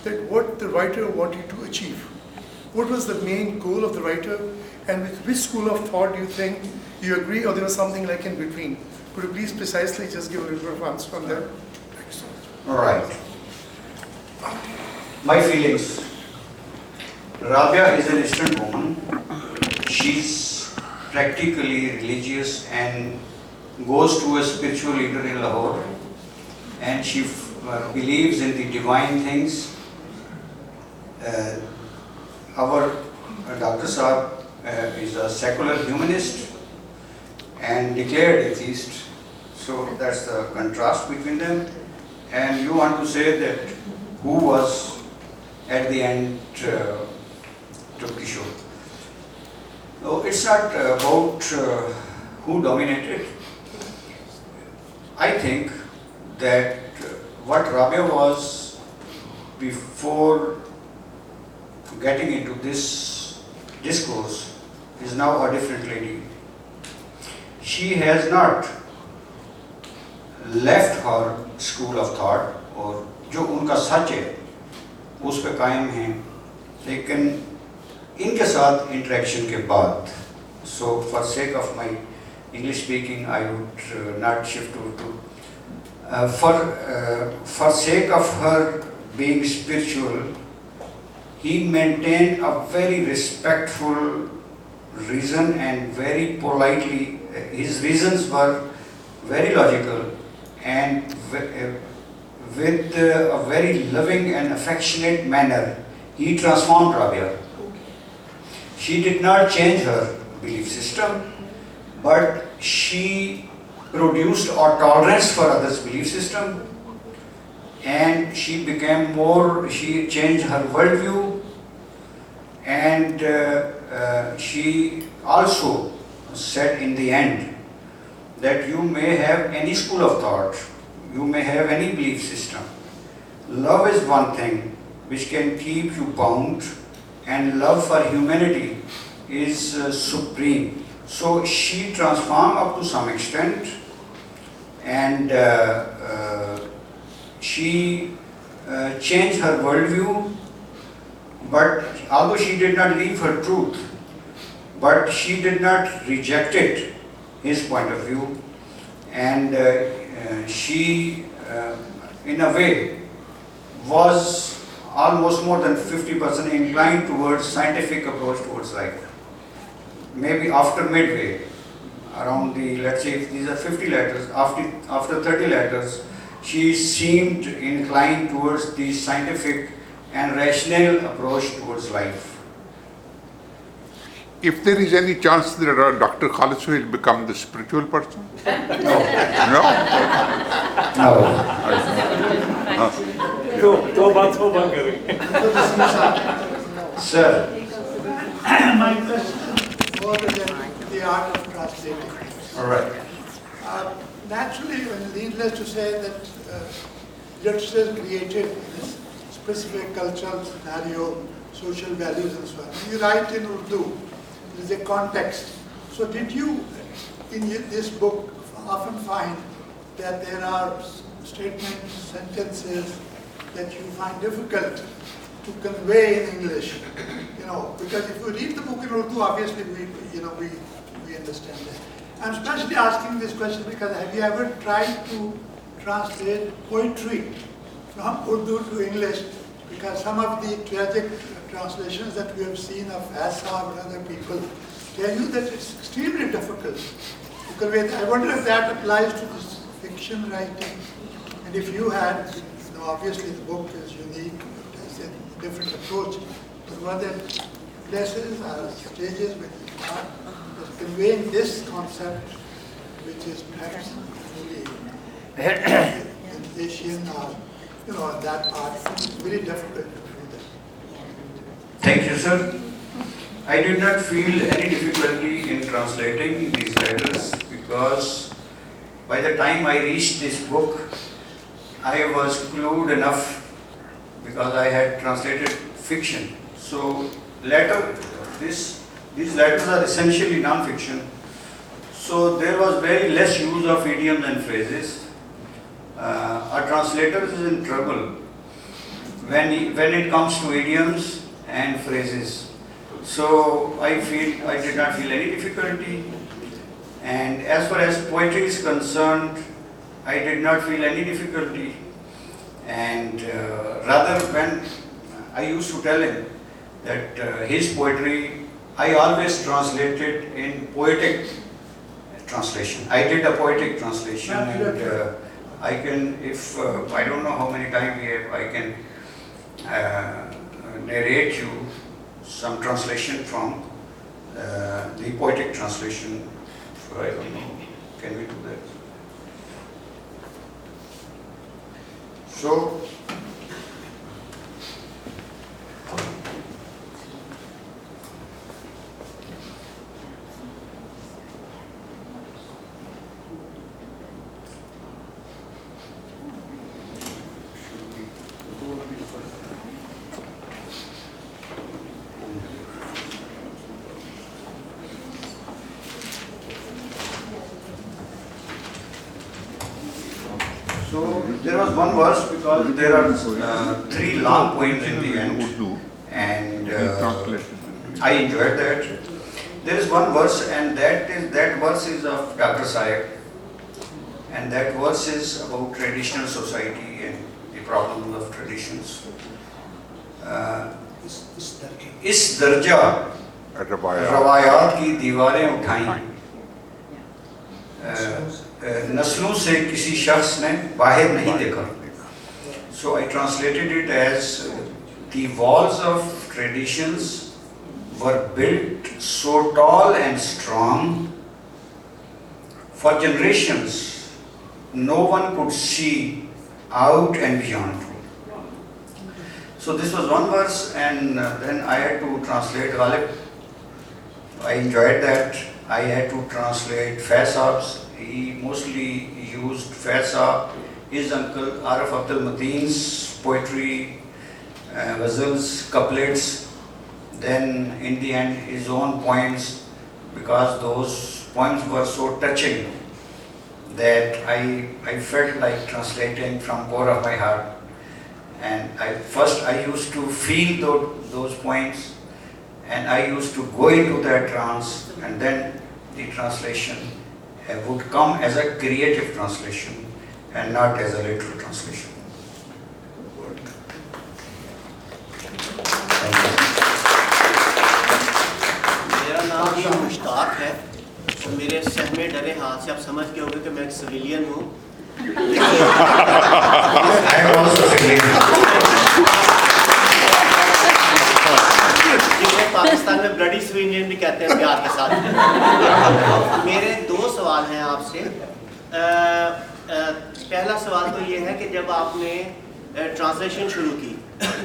that what the writer wanted to achieve. What was the main goal of the writer, and with which school of thought do you think you agree, or there was something like in between? Could you please precisely just give a little bit of answer on that? Thank you so much. All right. My feelings. Rabia is an Eastern woman. She's practically religious and goes to a spiritual leader in Lahore, and she believes in the divine things. Our Dr. Saab is a secular humanist and declared atheist, so that's the contrast between them. And you want to say that who was at the end took the show. No, it's not about who dominated. I think that what Rabia was before getting into this discourse is now a different lady. She has not left her school of thought, और जो उनका सच है उस पे कायम हैं, लेकिन इनके साथ इंटरेक्शन के बाद, so for sake of my English speaking I would not shift to for sake of her being spiritual, he maintained a very respectful reason and very politely. His reasons were very logical and with a very loving and affectionate manner, he transformed Rabia. She did not change her belief system, but she produced a tolerance for others' belief system, and she became more, she changed her worldview, and she also said in the end that you may have any school of thought, you may have any belief system. Love is one thing which can keep you bound, and love for humanity is supreme. So she transformed up to some extent, and she changed her worldview, but although she did not leave her truth, but she did not reject it, his point of view, and she in a way was almost more than 50% inclined towards scientific approach towards life. Maybe after midway, around the, let's say if these are 50 letters, after 30 letters, she seemed inclined towards the scientific and rational approach towards life. If there is any chance that Dr. Khalis will become the spiritual person? No. No? Sir. My question was the art of translating. All right. Naturally, when needless to say that literature is created in this specific cultural scenario, social values and so on. When you write in Urdu, there is a context. So did you, in this book, often find that there are statements, sentences that you find difficult to convey in English? You know, because if you read the book in Urdu, obviously we understand that. I'm especially asking this question because have you ever tried to translate poetry from Urdu to English? Because some of the tragic translations that we have seen of Asab and other people tell you that it's extremely difficult to convey. I wonder if that applies to this fiction writing. And if you had, obviously the book is unique, it has a different approach. But were there places or stages where you are conveying this concept, which is perhaps really Asian or that part, it's very difficult to do that. Thank you, sir. I did not feel any difficulty in translating these letters because by the time I reached this book, I was clued enough because I had translated fiction. So these letters are essentially non-fiction. So there was very less use of idioms and phrases. A translator is in trouble when it comes to idioms and phrases. So I did not feel any difficulty. And as far as poetry is concerned, I did not feel any difficulty. And rather, when I used to tell him that his poetry, I always translated in poetic translation. I did a poetic translation, and I can, if I don't know how many times we have, I can narrate you some translation from the poetic translation. So I don't know, can we do that? So, there was one verse because there are three long poems in the end, and I enjoyed that. There is one verse, and that verse is of Dr. Sahib, and that verse is about traditional society and the problems of traditions. इस दर्जा रवायात की दीवारें उठाई, नस्लों से किसी शख्स ने बाहर नहीं देखा. So I translated it as the walls of traditions were built so tall and strong for generations no one could see out and beyond. So this was one verse, and then I had to translate Ghalib. I enjoyed that. I had to translate F.O.T.H. He mostly used F.O.T.H. His uncle Arif Abdul Mateen's poetry, ghazals, couplets, then in the end his own poems, because those poems were so touching that I felt like translating from core of my heart. And first I used to feel those poems, and I used to go into that trance, and then the translation would come as a creative translation and not as a literal translation. मेरा नाम ही मुश्ताक है, तो मेरे सहमे डरे हाथ से आप समझ गए होंगे कि मैं एक सिविलियन हूँ. I am also civilian. Pakistan में ब्लडी सिविलियन भी कहते हैं प्यार के साथ. मेरे दो सवाल हैं आपसे. पहला सवाल तो ये है कि जब आपने ट्रांसलेशन शुरू की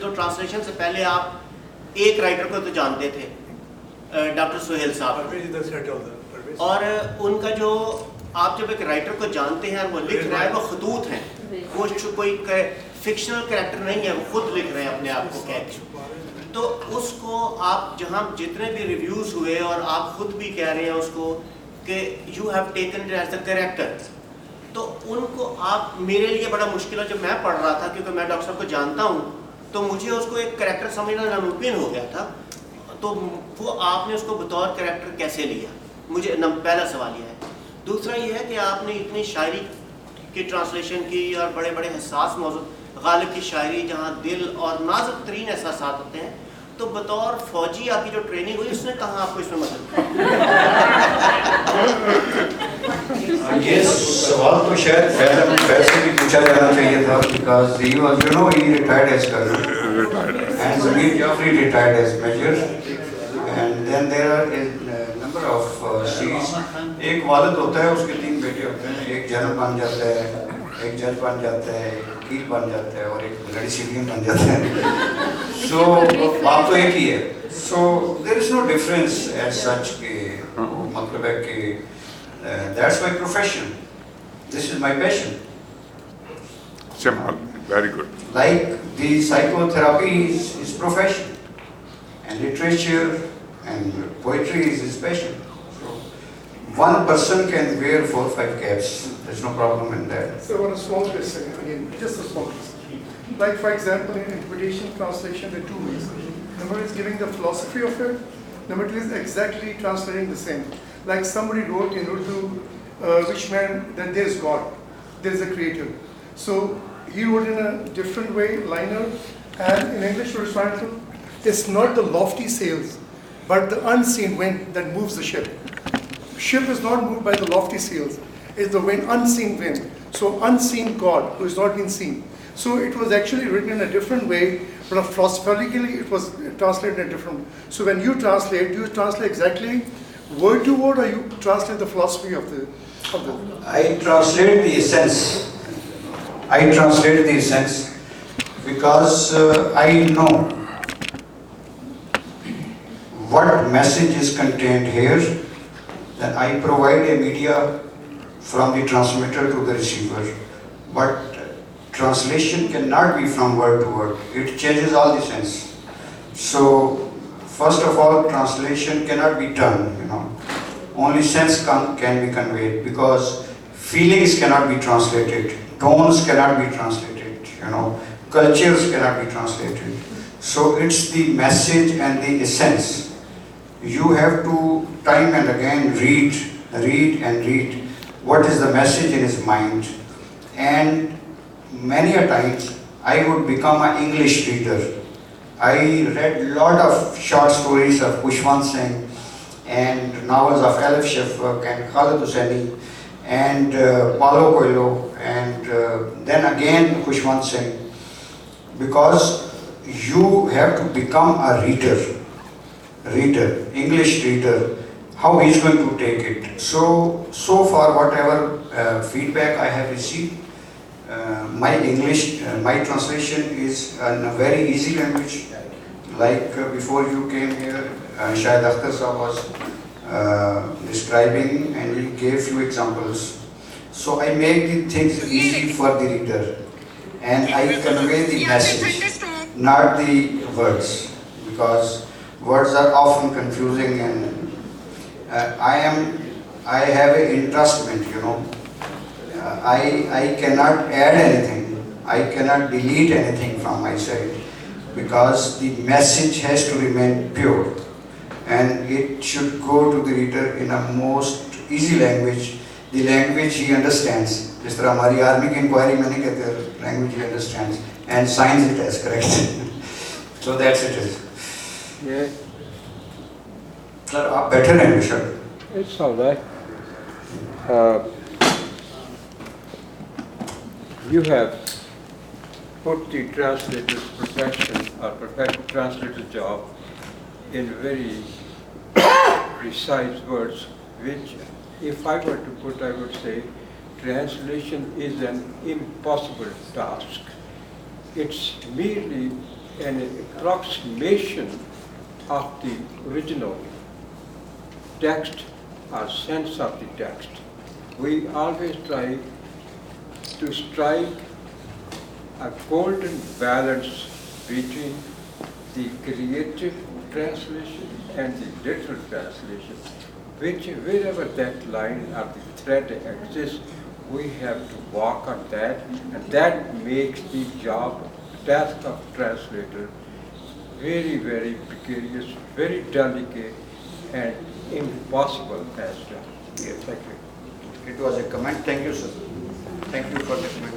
तो ट्रांसलेशन से पहले आप एक राइटर को तो जानते थे, डॉक्टर सुहेल साहब, और उनका जो आप जब एक राइटर को जानते हैं और वो लिख रहा है वो खतूत हैं, वो कोई फिक्शनल कैरेक्टर नहीं है, वो खुद लिख रहे हैं अपने आप को कह के, तो उसको आप जहाँ जितने भी रिव्यूज़ हुए और आप खुद भी कह रहे हैं उसको कि you have taken it as the character, तो उनको आप, मेरे लिए बड़ा मुश्किल है जब मैं पढ़ रहा था क्योंकि मैं डॉक्टर साहब को जानता हूँ, तो मुझे उसको एक कैरेक्टर समझना नामुमकिन हो गया था. तो वो आपने उसको बतौर कैरेक्टर कैसे लिया, मुझे पहला सवाल यह है. दूसरा ये है कि आपने इतनी शायरी की ट्रांसलेशन की और बड़े बड़े हसास मौजूद, गालिब की शायरी जहाँ दिल और नाजुक तरीन एहसासात होते हैं, तो बतौर फौजी आपकी जो ट्रेनिंग हुई उसने कहाँ आपको इसमें मदद ये सवाल तो शायद वैसे भी पूछा जाना चाहिए था, because he was, you know, he retired as colonel and Zamir Jafri retired as major, and then there are a number of series. एक वालिद होता है, उसके तीन बेटे होते हैं, एक जनरल बन जाता है, एक जज बन जाता है, एक वकील बन जाता है और एक ब्लडी सिविलियन बन जाता है. So बात तो एक ही है. So there is no difference as such के मतलब है कि that's my profession. This is my passion. Simple, very good. Like the psychotherapy is his profession, and literature and poetry is his passion. So one person can wear 4 or 5 caps. There's no problem in that. So on a small question, again, just a small question. Like for example, in interpretation translation, there are two ways. Number one is giving the philosophy of it. Number two is exactly translating the same. Like somebody wrote in Urdu, which meant that there is God, there is a creator. So he wrote in a different way, liner, and in English to respond to, it's not the lofty sails, but the unseen wind that moves the ship. Ship is not moved by the lofty sails, it's the wind, unseen wind. So unseen God, who is not been seen. So it was actually written in a different way, but philosophically it was translated in a different way. So when you translate, do you translate exactly word to word, or you translate the philosophy of the? I translate the essence. I translate the essence because I know what message is contained here. Then I provide a media from the transmitter to the receiver. But translation cannot be from word to word. It changes all the sense. So first of all, translation cannot be done, Only sense can be conveyed, because feelings cannot be translated, tones cannot be translated, cultures cannot be translated. So it's the message and the essence. You have to time and again read and read what is the message in his mind. And many a times I would become an English reader. I read a lot of short stories of Khushwant Singh and novels of Alef Shafak and Khalid Hosseini and Paulo Coelho, and then again Khushwant Singh, because you have to become a reader, English reader, how he's going to take it. So far whatever feedback I have received, my translation is in a very easy language. Like before you came here, Shahid Akhtar Sahab was describing and he gave few examples. So I make the things easy for the reader and I convey the message, not the words, because words are often confusing and I have an entrustment, I cannot add anything, I cannot delete anything from my side, because the message has to remain pure and it should go to the reader in a most easy language, the language he understands. जिस तरह हमारी army की inquiry में नहीं कहते, language he understands and signs it as correct. So that's it is. Yeah. Sir, आप बैठे रहें बेशक. It's all right. You have put the translator's profession or translator's job in very precise words, which if I were to put, I would say translation is an impossible task. It's merely an approximation of the original text or sense of the text. We always try to strike a golden balance between the creative translation and the literal translation, which wherever that line or the thread exists, we have to walk on that, and that makes the task of translator very, very precarious, very delicate, and impossible as well. Yes, thank you. It was a comment. Thank you, sir. Thank you for the comment.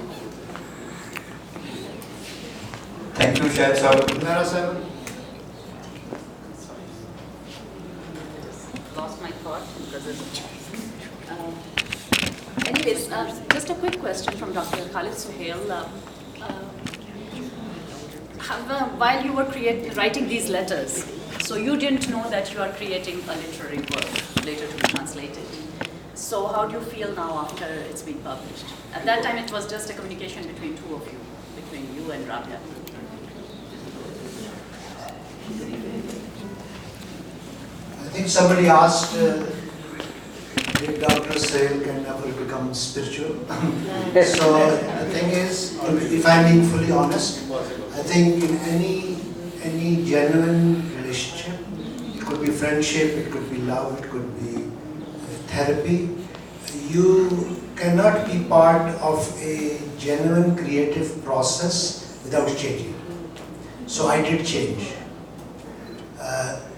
Thank you, Shahid Sahab. Nara Simon. Lost my thought because anyways, just a quick question from Dr. Khalid Suhail. While you were writing these letters, so you didn't know that you are creating a literary work later to be translated. So how do you feel now after it's been published? At that time, it was just a communication between two of you, between you and Rabia. I think somebody asked if Dr. Sale can never become spiritual. So the thing is, if I'm being fully honest, I think in any genuine relationship, it could be friendship, it could be love, it could be therapy, you cannot be part of a genuine creative process without changing. So I did change.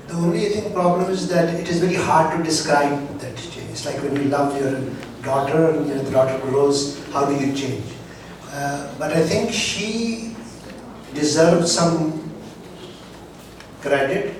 The only problem is that it is very hard to describe that change. It's like when you love your daughter and the daughter grows, how do you change? But I think she deserves some credit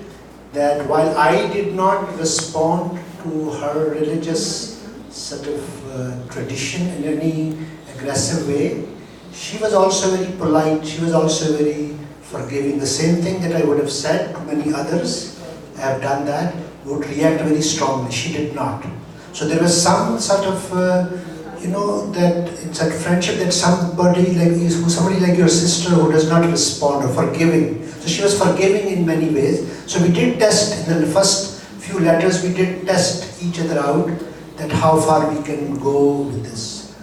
that while I did not respond to her religious sort of tradition in any aggressive way, she was also very polite, she was also very forgiving. The same thing that I would have said to many others, I have done that, would react very strongly. She did not. So there was some sort of, that it's a friendship that somebody like your sister who does not respond, or forgiving. So she was forgiving in many ways. So we did test, in the first few letters, we did test each other out, that how far we can go with this.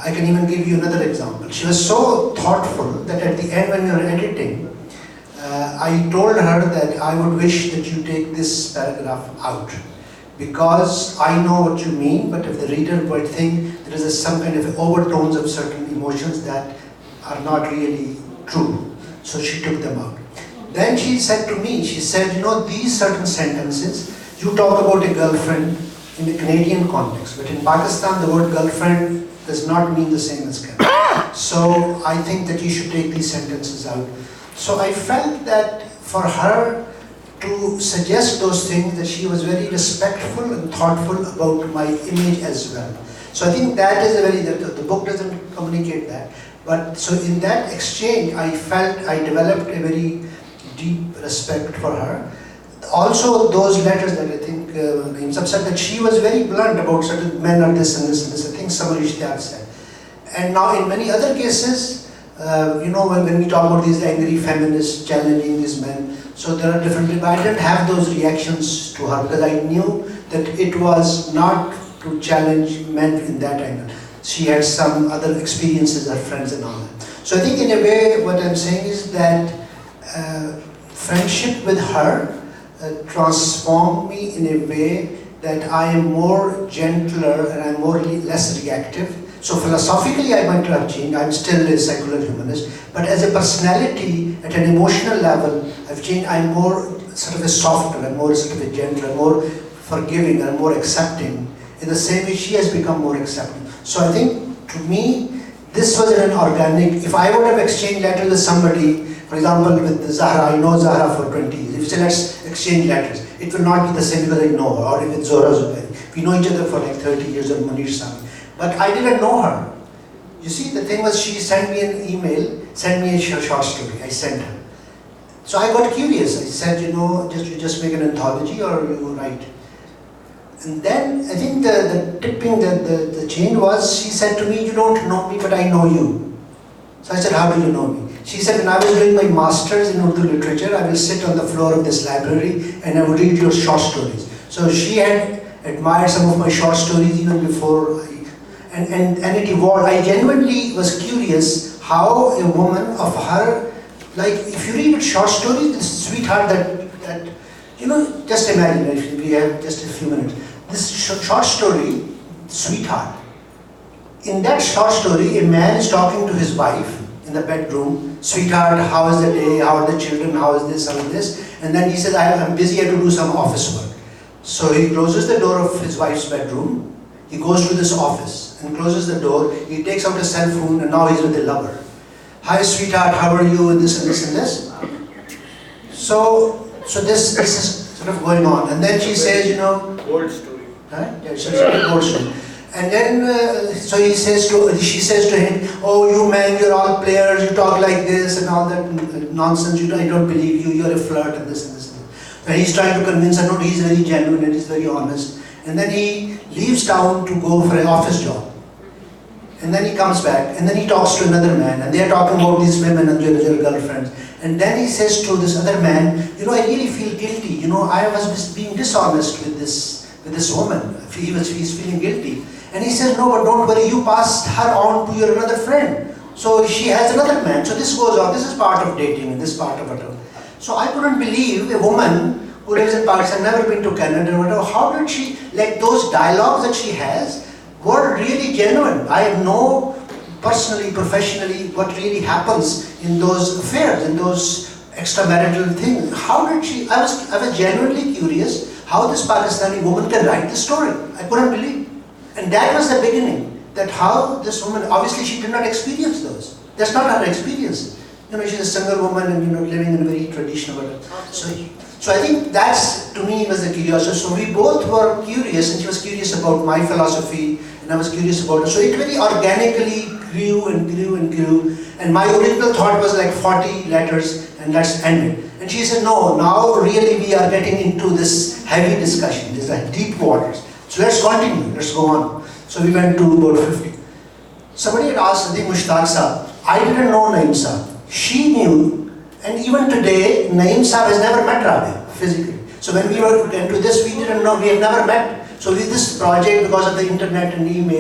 I can even give you another example. She was so thoughtful that at the end when we were editing, I told her that I would wish that you take this paragraph out, because I know what you mean, but if the reader might think there is some kind of overtones of certain emotions that are not really true. So she took them out. Then she said to me, she said, these certain sentences, you talk about a girlfriend in the Canadian context, but in Pakistan the word girlfriend does not mean the same as girlfriend. So I think that you should take these sentences out. So I felt that for her to suggest those things, that she was very respectful and thoughtful about my image as well. So I think that is the book doesn't communicate that. But so in that exchange, I felt I developed a very deep respect for her. Also those letters that I think Naeem said, that she was very blunt about certain men are this and this and this. I think somebody said. And now in many other cases, when we talk about these angry feminists challenging these men, so there are different, but I didn't have those reactions to her because I knew that it was not to challenge men in that angle. She had some other experiences, her friends and all that. So I think in a way what I'm saying is that friendship with her transformed me in a way that I am more gentler and I'm less reactive. So philosophically I might have changed, I'm still a secular humanist, but as a personality, at an emotional level, I've changed. I'm more sort of a softer, I'm more sort of a gentler, more forgiving, and more accepting. In the same way she has become more accepting. So I think to me, this was an organic, if I would have exchanged letters with somebody, for example with Zahra, I know Zahra for 20 years, if you say let's exchange letters, it will not be the same because I know her, or with Zohra Zubairi. We know each other for like 30 years, or Munir Sami. But I didn't know her. You see, the thing was, she sent me an email, sent me a short story, I sent her. So I got curious, I said, you just make an anthology or you write. And then I think the tipping, the change was, she said to me, you don't know me, but I know you. So I said, how do you know me? She said, when I was doing my master's in Urdu literature, I will sit on the floor of this library and I would read your short stories. So she had admired some of my short stories even before and it evolved. I genuinely was curious how a woman of her, like if you read short stories, this sweetheart that just imagine, if we have just a few minutes, this short story, sweetheart. In that short story, a man is talking to his wife in the bedroom, sweetheart, how is the day, how are the children, how is this, and then he says, I'm busy, I have to do some office work. So he closes the door of his wife's bedroom, he goes to this office and closes the door, he takes out a cell phone and now he's with a lover. Hi sweetheart, how are you, and this and this and this. So this is sort of going on, and then she says, Old story. Right? Yeah, she's a old story. And then, so she says to him, oh, you men, you're all players, you talk like this and all that nonsense, I don't believe you, you're a flirt and this and this. And he's trying to convince her, no, he's very genuine and he's very honest. And then he leaves town to go for an office job. And then he comes back, and then he talks to another man, and they are talking about these women and their girlfriends. And then he says to this other man, I really feel guilty, I was being dishonest with this woman. He's feeling guilty. And he says, no, but don't worry, you passed her on to your another friend. So she has another man. So this goes on. This is part of dating, and this part of it. So I couldn't believe a woman who lives in Pakistan, never been to Canada, whatever, how did she, like those dialogues that she has, were really genuine. I know personally, professionally, what really happens in those affairs, in those extramarital things. How did she, I was genuinely curious how this Pakistani woman can write this story. I couldn't believe. And that was the beginning, that how this woman, obviously she did not experience those. That's not her experience. You know, she's a single woman and, you know, living in a very traditional world. So I think that's, to me, was the curiosity. So we both were curious, and she was curious about my philosophy, and I was curious about her. So it very organically grew and grew and grew. And my original thought was like 40 letters, and let's end it. And she said, no, now really we are getting into this heavy discussion. These are deep waters. So let's continue, let's go on. So we went to about 50. Somebody had asked, I think Mushtaq Saab, I didn't know Naeem Saab. She knew. And even today, Naeem Saab has never met Rabi physically. So when we were into this, we didn't know, we have never met. So with this project, because of the internet and email,